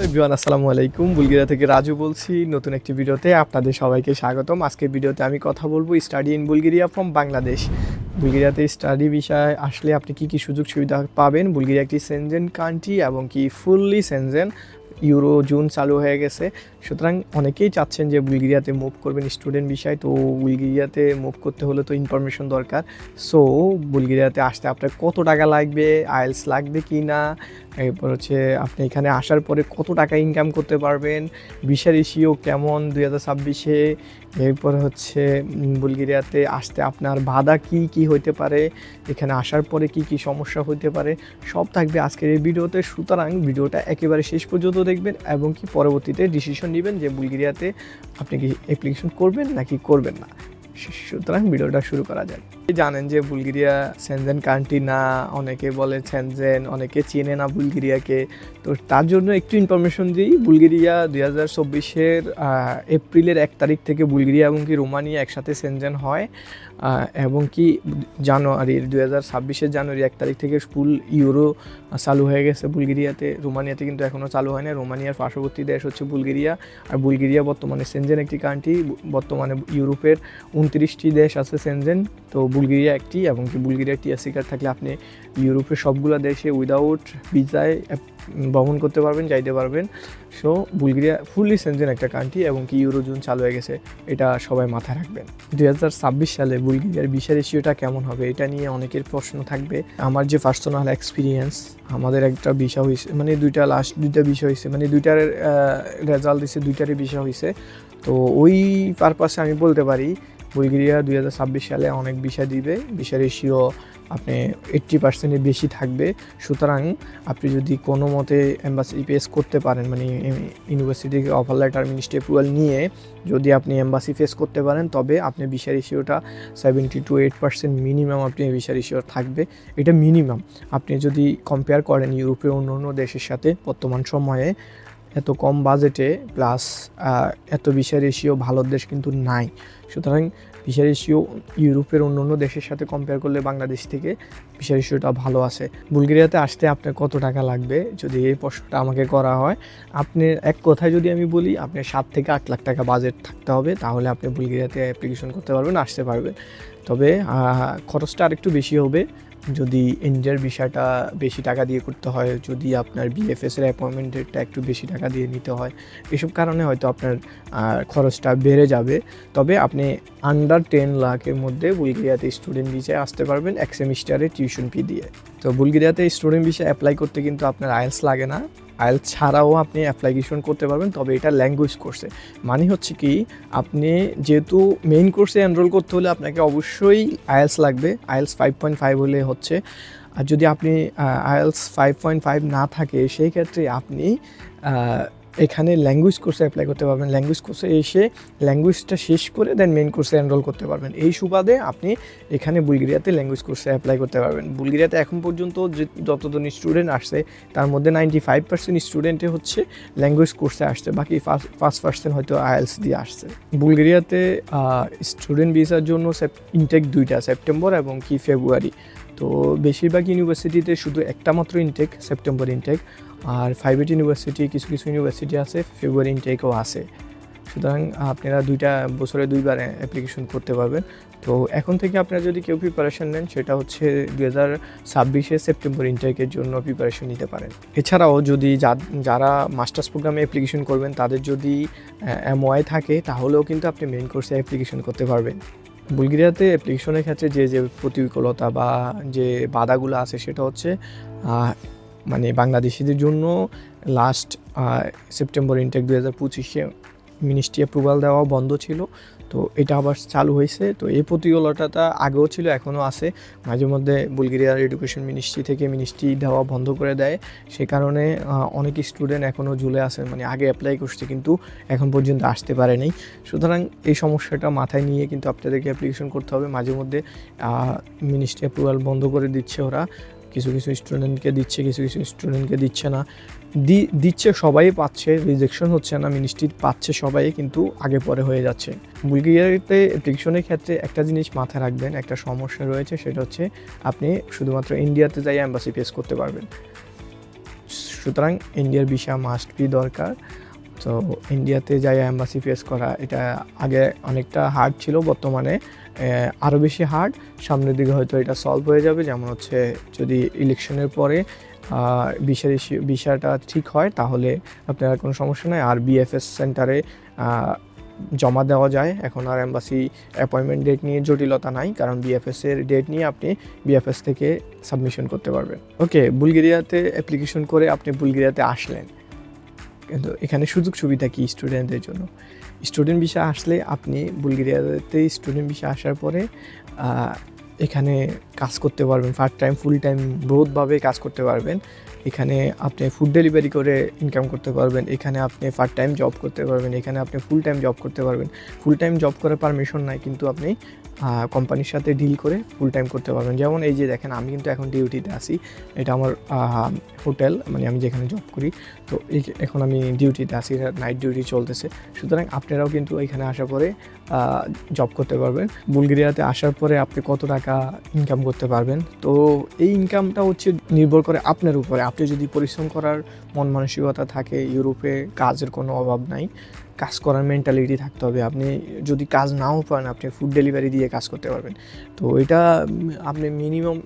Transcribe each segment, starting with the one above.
Hello everyone, আসসালামু আলাইকুম। Bulgaria থেকে রাজু বলছি। নতুন একটি ভিডিওতে আপনাদের সবাইকে স্বাগতম। আজকের ভিডিওতে আমি কথা বলবো study in Bulgaria from Bangladesh. বুলগেরিয়াতে স্টাডি বিষয়ে আসলে আপনি কী কী সুযোগ সুবিধা পাবেন। বুলগেরিয়া একটি সেনজেন কান্ট্রি এবং কি ফুললি সেনজেন, ইউরো জোন চালু হয়ে গেছে। সুতরাং অনেকেই চাচ্ছেন যে বুলগেরিয়াতে মুভ করবেন স্টুডেন্ট বিষয়। তো বুলগেরিয়াতে মুভ করতে হলে তো ইনফরমেশন দরকার। সো বুলগেরিয়াতে আসতে আপনার কত টাকা লাগবে, আইএলস লাগবে কি না, এরপর হচ্ছে আপনি এখানে আসার পরে কত টাকা ইনকাম করতে পারবেন, ভিসা রেশিও কেমন 2026-এ, এরপর হচ্ছে বুলগেরিয়াতে আসতে আপনার বাধা কি হইতে পারে, এখানে আসার পরে কি সমস্যা হতে পারে, সব থাকবে আজকের এই ভিডিওতে। সুতরাং ভিডিওটা একেবারে শেষ পর্যন্ত দেখবেন এবং কি পরবর্তীতে ডিসিশন নেবেন যে বুলগেরিয়াতে আপনি কি অ্যাপ্লিকেশন করবেন নাকি করবেন না। সুতরাং ভিডিওটা শুরু করা যায়। জানেন যে বুলগেরিয়া সেনজেন কান্ট্রি না, অনেকে বলে সেনজেন, অনেকে চেনে না বুলগেরিয়াকে। তো তার জন্য একটু ইনফরমেশন দিই। বুলগেরিয়া 2024-এর এপ্রিলের 1 তারিখ থেকে বুলগেরিয়া এবং কি রোমানিয়া একসাথে সেনজেন হয় এবং কি জানুয়ারির 2026-এর জানুয়ারি 1 তারিখ থেকে ফুল ইউরো চালু হয়ে গেছে বুলগেরিয়াতে। রোমানিয়াতে কিন্তু এখনও চালু হয় না। রোমানিয়ার পার্শ্ববর্তী দেশ হচ্ছে বুলগেরিয়া। আর বুলগেরিয়া বর্তমানে সেনজেন একটি কান্ট্রি। বর্তমানে ইউরোপের 29টি দেশ আছে সেনজেন, তো বুলগেরিয়া একটি। এবং কি বুলগেরিয়ার টিএসসি কার্ড থাকলে আপনি ইউরোপের সবগুলো দেশে উইদাউট ভিসায় ভ্রমণ করতে পারবেন, যাইতে পারবেন। সো বুলগেরিয়া ফুললি সেনজেন একটা কান্ট্রি এবং কি ইউরো জোন চালু হয়ে গেছে, এটা সবাই মাথায় রাখবেন। 2026 সালে বুলগেরিয়ার ভিসা রেশিওটা কেমন হবে, এটা নিয়ে অনেকের প্রশ্ন থাকবে। আমার যে পার্সোনাল এক্সপিরিয়েন্স, আমাদের একটা ভিসা হয়েছে, মানে দুইটা ভিসা হয়েছে, মানে দুইটার রেজাল্ট দিছে, দুইটারই ভিসা হয়েছে। তো ওই পারপাসে আমি বলতে পারি বুলগেরিয়া 2026 সালে অনেক ভিসা দিবে। ভিসা রেশিও আপনি 80%-এর বেশি থাকবে। সুতরাং আপনি যদি কোনো মতে এম্বাসি ফেস করতে পারেন, মানে ইউনিভার্সিটি থেকে অফার লেটার, মিনিস্ট্রি অ্যাপ্রুভাল নিয়ে যদি আপনি এম্বাসি ফেস করতে পারেন, তবে আপনি ভিসা রেশিওটা 70-80% মিনিমাম আপনি ভিসা রেশিও থাকবে। এটা মিনিমাম। আপনি যদি কম্পেয়ার করেন ইউরোপের অন্য দেশের সাথে, বর্তমান সময়ে এত কম বাজেটে প্লাস এত ভিসা রেশিও ভালো দেশ কিন্তু নাই। সুতরাং ভিসা রেশিও ইউরোপের অন্য দেশের সাথে কম্পেয়ার করলে বাংলাদেশ থেকে ভিসা রেশিওটা ভালো আছে। বুলগেরিয়াতে আসতে আপনার কত টাকা লাগবে যদি এই প্রশ্নটা আমাকে করা হয়, আপনি এক কথায় যদি আমি বলি, আপনার 7 থেকে 8 লাখ টাকা বাজেট থাকতে হবে, তাহলে আপনি বুলগেরিয়াতে অ্যাপ্লিকেশন করতে পারবেন, আসতে পারবেন। তবে খরচটা আরেকটু বেশি হবে যদি ইন্ডিয়ার বিষয়টা বেশি টাকা দিয়ে করতে হয়, যদি আপনার বিএফএসের অ্যাপয়েন্টমেন্ট ডেটটা একটু বেশি টাকা দিয়ে নিতে হয়, এসব কারণে হয়তো আপনার খরচটা বেড়ে যাবে। তবে আপনি আন্ডার 10 লাখের মধ্যে বুলগেরিয়াতে স্টুডেন্ট ভিসায় আসতে পারবেন 1 সেমিস্টারে টিউশন ফি দিয়ে। তো বুলগেরিয়াতে স্টুডেন্ট ভিসা অ্যাপ্লাই করতে কিন্তু আপনার আইএলস লাগে না। আইএলস ছাড়াও আপনি অ্যাপ্লিকেশন করতে পারবেন, তবে এটা ল্যাঙ্গুয়েজ কোর্সে। মানে হচ্ছে কি, আপনি যেহেতু মেইন কোর্সে এনরোল করতে হলে আপনাকে অবশ্যই আইএলস লাগবে। আইএলস 5.5 হলে হচ্ছে। আর যদি আপনি আইএলস 5.5 না থাকে, সেই ক্ষেত্রে আপনি এখানে ল্যাঙ্গুয়েজ কোর্সে অ্যাপ্লাই করতে পারবেন। ল্যাঙ্গুয়েজ কোর্সে এসে ল্যাঙ্গুয়েজটা শেষ করে দেন মেইন কোর্সে এনরোল করতে পারবেন। এই সুবাদে আপনি এখানে বুলগেরিয়াতে ল্যাঙ্গুয়েজ কোর্সে অ্যাপ্লাই করতে পারবেন। বুলগেরিয়াতে এখন পর্যন্ত যতজন স্টুডেন্ট আসছে, তার মধ্যে 95% স্টুডেন্টে হচ্ছে ল্যাঙ্গুয়েজ কোর্সে আসছে, বাকি 5% হয়তো আইএলস দিয়ে আসছে। বুলগেরিয়াতে স্টুডেন্ট ভিসার জন্য ইনটেক 2টা, সেপ্টেম্বর এবং কি ফেব্রুয়ারি। তো বেশিরভাগ ইউনিভার্সিটিতে শুধু একটা মাত্র ইনটেক, সেপ্টেম্বর ইনটেক। আর প্রাইভেট ইউনিভার্সিটি, কিছু ইউনিভার্সিটি আছে ফেব্রুয়ারি ইনটেকও আছে। সুতরাং আপনারা বছরে 2বার অ্যাপ্লিকেশন করতে পারবেন। তো এখন থেকে আপনারা যদি কেউ প্রিপারেশন নেন, সেটা হচ্ছে 2026-এ সেপ্টেম্বর ইনটেকের জন্য প্রিপারেশন নিতে পারেন। এছাড়াও যদি যারা মাস্টার্স প্রোগ্রামে অ্যাপ্লিকেশন করবেন, তাদের যদি এমওআই থাকে, তাহলেও কিন্তু আপনি মেইন কোর্সে অ্যাপ্লিকেশন করতে পারবেন। বুলগেরিয়াতে অ্যাপ্লিকেশনের ক্ষেত্রে যে প্রতিকূলতা বা যে বাধাগুলো আছে, সেটা হচ্ছে মানে বাংলাদেশিদের জন্য লাস্ট সেপ্টেম্বর ইনটেক 2025-এ মিনিস্ট্রি অ্যাপ্রুভাল দেওয়া বন্ধ ছিল। তো এটা আবার চালু হয়েছে। তো এই প্রতিকূলতাটা আগেও ছিল, এখনও আছে। মাঝে মধ্যে বুলগেরিয়ার এডুকেশন মিনিস্ট্রি দেওয়া বন্ধ করে দেয়। সে কারণে অনেক স্টুডেন্ট এখনও ঝুলে আছে, মানে আগে অ্যাপ্লাই করছে কিন্তু এখন পর্যন্ত আসতে পারে নাই। সুতরাং এই সমস্যাটা মাথায় নিয়ে কিন্তু আপনাদেরকে অ্যাপ্লিকেশন করতে হবে। মাঝে মধ্যে মিনিস্ট্রি অ্যাপ্রুভাল বন্ধ করে দিচ্ছে ওরা, কিছু স্টুডেন্টকে দিচ্ছে, কিছু স্টুডেন্টকে দিচ্ছে না। দিচ্ছে, সবাই পাচ্ছে, রিজেকশন হচ্ছে না, মিনিস্ট্রি পাচ্ছে সবাই, কিন্তু আগে পরে হয়ে যাচ্ছে। বুলগেরিয়াতে অ্যাপ্লিকেশনের ক্ষেত্রে একটা জিনিস মাথায় রাখবেন, একটা সমস্যা রয়েছে, সেটা হচ্ছে আপনি শুধুমাত্র ইন্ডিয়াতে যাই এম্বাসি ফেস করতে পারবেন। সুতরাং ইন্ডিয়ার ভিসা মাস্ট বি দরকার। তো ইন্ডিয়াতে যাই এম্বাসি ফেস করা এটা আগে অনেকটা হার্ড ছিল, বর্তমানে আরও বেশি হার্ড। সামনের দিকে হয়তো এটা সলভ হয়ে যাবে, যেমন হচ্ছে যদি ইলেকশনের পরে ভিসাটা ঠিক হয় তাহলে আপনার কোনো সমস্যা নেই। আর বিএফএস সেন্টারে জমা দেওয়া যায়, এখন আর এম্বাসি অ্যাপয়েন্টমেন্ট ডেট নিয়ে জটিলতা নাই, কারণ বিএফএসের ডেট নিয়ে আপনি বিএফএস থেকে সাবমিশন করতে পারবেন। ওকে, বুলগেরিয়াতে অ্যাপ্লিকেশন করে আপনি বুলগেরিয়াতে আসলেন, কিন্তু এখানে সুযোগ সুবিধা কি স্টুডেন্টদের জন্য? স্টুডেন্ট ভিসা আসলে আপনি বুলগেরিয়াতে স্টুডেন্ট ভিসা আসার পরে এখানে কাজ করতে পারবেন, পার্ট টাইম ফুল টাইম বহুতভাবে কাজ করতে পারবেন। এখানে আপনি ফুড ডেলিভারি করে ইনকাম করতে পারবেন, এখানে আপনি পার্ট টাইম জব করতে পারবেন, এখানে আপনি ফুল টাইম জব করতে পারবেন। ফুল টাইম জব করার পারমিশন নাই, কিন্তু আপনি কোম্পানির সাথে ডিল করে ফুল টাইম করতে পারবেন। যেমন এই যে দেখেন, আমি কিন্তু এখন ডিউটিতে আছি, এটা আমার হোটেল, মানে আমি যেখানে জব করি। তো এখন আমি ডিউটিতে আছি, নাইট ডিউটি চলতেছে। সুতরাং আপনারাও কিন্তু এখানে আসার পরে জব করতে পারবেন। বুলগেরিয়াতে আসার পরে আপনি কত টাকা ইনকাম করতে পারবেন, তো এই ইনকামটা হচ্ছে নির্ভর করে আপনার উপরে। আপনি যদি পরিশ্রম করার মন মানসিকতা থাকে, ইউরোপে কাজের কোনো অভাব নাই, কাজ করার মেন্টালিটি থাকতে হবে। আপনি যদি কাজ নাও পান, আপনি ফুড ডেলিভারি দিয়ে কাজ করতে পারবেন। তো এটা আপনি মিনিমাম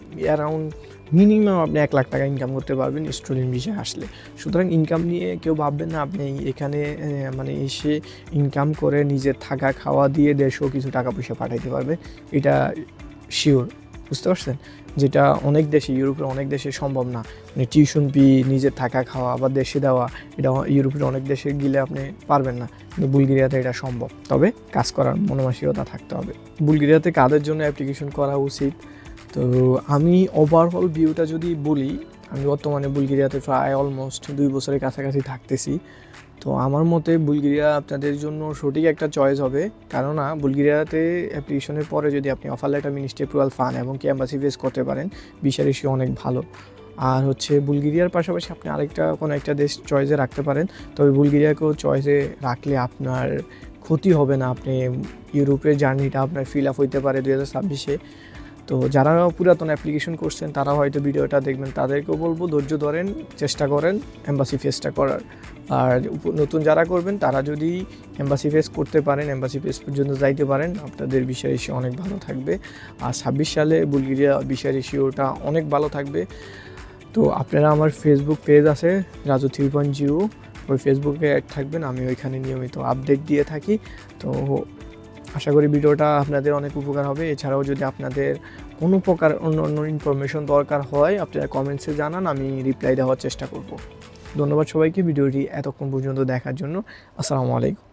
আপনি 1 লাখ টাকা ইনকাম করতে পারবেন স্টুডেন্ট ভিসায় আসলে। সুতরাং ইনকাম নিয়ে কেউ ভাববেন না আপনি এখানে মানে এসে ইনকাম করে নিজের থাকা খাওয়া দিয়ে দেশেও কিছু টাকা পয়সা পাঠাইতে পারবে, এটা শিওর, বুঝতে পারছেন? যেটা অনেক দেশে, ইউরোপের অনেক দেশে সম্ভব না। মানে টিউশন ফি, নিজের থাকা খাওয়া আবার দেশে দেওয়া, এটা ইউরোপের অনেক দেশে গেলে আপনি পারবেন না, কিন্তু বুলগেরিয়াতে এটা সম্ভব। তবে কাজ করার মনোমানসিকতা থাকতে হবে। বুলগেরিয়াতে কাদের জন্য অ্যাপ্লিকেশন করা উচিত? তো আমি ওভারঅল ভিউটা যদি বলি, আমি বর্তমানে বুলগেরিয়াতে প্রায় অলমোস্ট 2 বছরের কাছাকাছি থাকতেছি। তো আমার মতে বুলগেরিয়া আপনাদের জন্য সঠিক একটা চয়েস হবে, কেননা বুলগেরিয়াতে অ্যাপ্লিকেশনের পরে যদি আপনি অফার লেটার মিনিস্ট্রি অ্যাপ্রুভাল পান এবং কি এম্বাসি ফেস করতে পারেন, ভিসার ইস্যু অনেক ভালো। আর হচ্ছে বুলগেরিয়ার পাশাপাশি আপনি কোনো একটা দেশ চয়েসে রাখতে পারেন, তবে বুলগেরিয়াকেও চয়েসে রাখলে আপনার ক্ষতি হবে না। আপনি ইউরোপের জার্নিটা আপনার ফিল আপ হইতে পারে 2026-এ। তো যারা পুরাতন অ্যাপ্লিকেশন করছেন তারা হয়তো ভিডিওটা দেখবেন, তাদেরকেও বলবো ধৈর্য ধরেন, চেষ্টা করেন এম্বাসি ফেসটা করার। আর নতুন যারা করবেন তারা যদি এম্বাসি ফেস করতে পারেন, এম্বাসি ফেস পর্যন্ত যাইতে পারেন, আপনাদের ভিসা রেশিও অনেক ভালো থাকবে। আর 26 সালে বুলগেরিয়া ভিসা রেশিওটা অনেক ভালো থাকবে। তো আপনারা আমার ফেসবুক পেজ আছে রাজু 3.0, ওই ফেসবুকে অ্যাড থাকবেন, আমি ওইখানে নিয়মিত আপডেট দিয়ে থাকি। তো আশা করি ভিডিওটা আপনাদের অনেক উপকার হবে। এছাড়াও যদি আপনাদের কোনো প্রকার অন্য ইনফরমেশন দরকার হয়, আপনারা কমেন্টসে জানান, আমি রিপ্লাই দেওয়ার চেষ্টা করব। ধন্যবাদ সবাইকে ভিডিওটি এতক্ষণ পর্যন্ত দেখার জন্য। আসসালামু আলাইকুম।